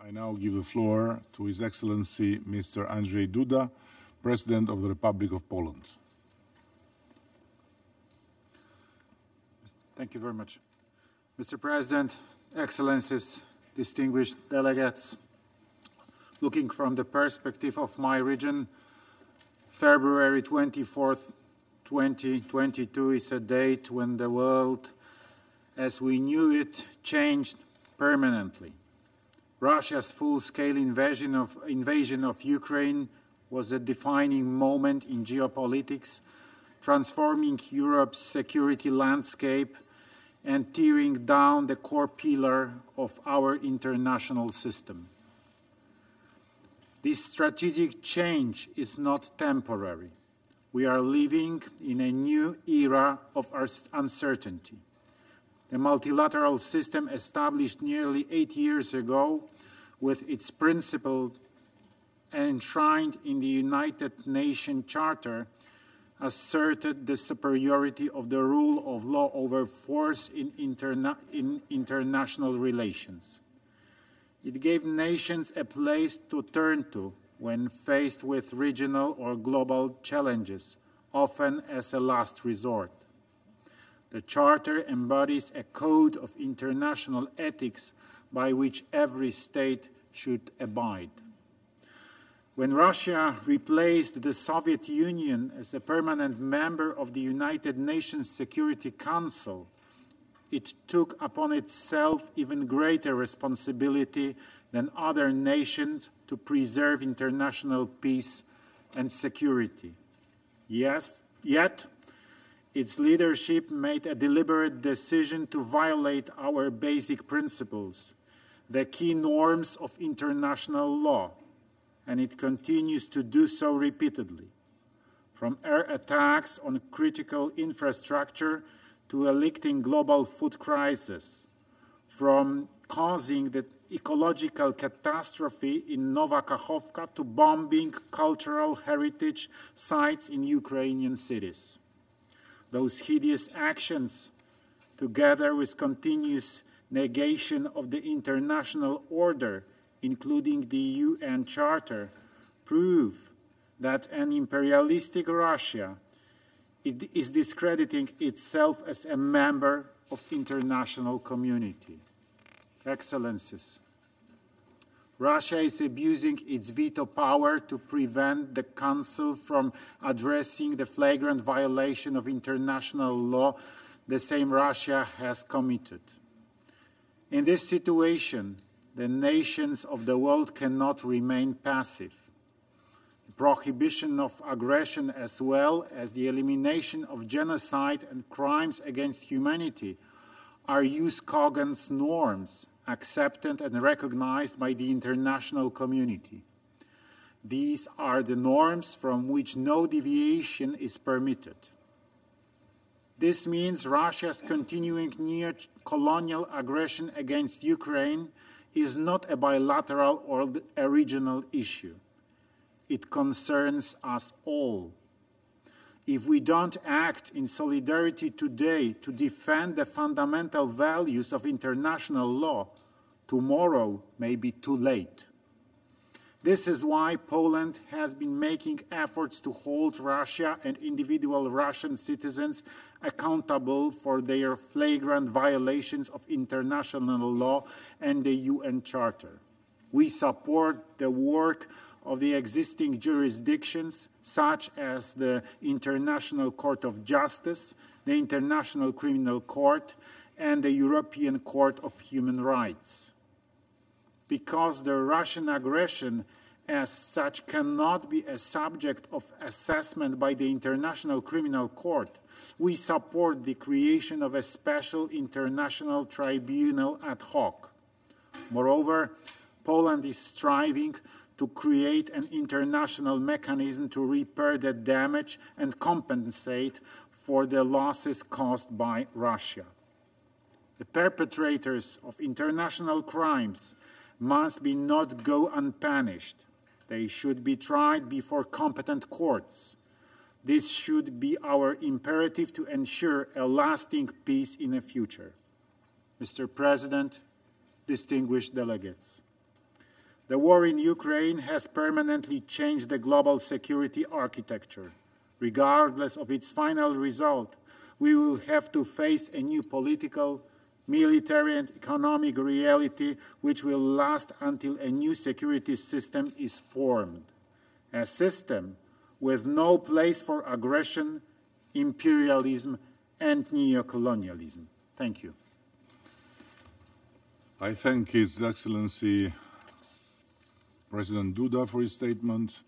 I now give the floor to His Excellency Mr. Andrzej Duda, President of the Republic of Poland. Thank you very much. Mr. President, Excellencies, distinguished delegates, looking from the perspective of my region, February 24th, 2022 is a date when the world, as we knew it, changed permanently. Russia's full-scale invasion of Ukraine was a defining moment in geopolitics, transforming Europe's security landscape and tearing down the core pillar of our international system. This strategic change is not temporary. We are living in a new era of uncertainty. The multilateral system established nearly 8 years ago, with its principle enshrined in the United Nations Charter, asserted the superiority of the rule of law over force in international relations. It gave nations a place to turn to when faced with regional or global challenges, often as a last resort. The Charter embodies a code of international ethics by which every state should abide. When Russia replaced the Soviet Union as a permanent member of the United Nations Security Council, it took upon itself even greater responsibility than other nations to preserve international peace and security. Yet, its leadership made a deliberate decision to violate our basic principles, the key norms of international law, and it continues to do so repeatedly. From air attacks on critical infrastructure to electing global food crisis, from causing the ecological catastrophe in Nowa Kachowka to bombing cultural heritage sites in Ukrainian cities. Those hideous actions, together with continuous negation of the international order, including the UN Charter, prove that an imperialistic Russia is discrediting itself as a member of international community. Excellencies, Russia is abusing its veto power to prevent the Council from addressing the flagrant violation of international law the same Russia has committed. In this situation, the nations of the world cannot remain passive. The prohibition of aggression, as well as the elimination of genocide and crimes against humanity, are jus cogens norms, accepted and recognized by the international community. These are the norms from which no deviation is permitted. This means Russia's continuing neo-colonial aggression against Ukraine is not a bilateral or a regional issue. It concerns us all. If we don't act in solidarity today to defend the fundamental values of international law, tomorrow may be too late. This is why Poland has been making efforts to hold Russia and individual Russian citizens accountable for their flagrant violations of international law and the UN Charter. We support the work of the existing jurisdictions, such as the International Court of Justice, the International Criminal Court, and the European Court of Human Rights. Because the Russian aggression as such cannot be a subject of assessment by the International Criminal Court, we support the creation of a special international tribunal ad hoc. Moreover, Poland is striving to create an international mechanism to repair the damage and compensate for the losses caused by Russia. The perpetrators of international crimes must not go unpunished. They should be tried before competent courts. This should be our imperative to ensure a lasting peace in the future. Mr. President, distinguished delegates, The war in Ukraine has permanently changed the global security architecture. Regardless of its final result, we will have to face a new political, military and economic reality which will last until a new security system is formed. A system with no place for aggression, imperialism and neocolonialism. Thank you. I thank His Excellency President Duda for his statement.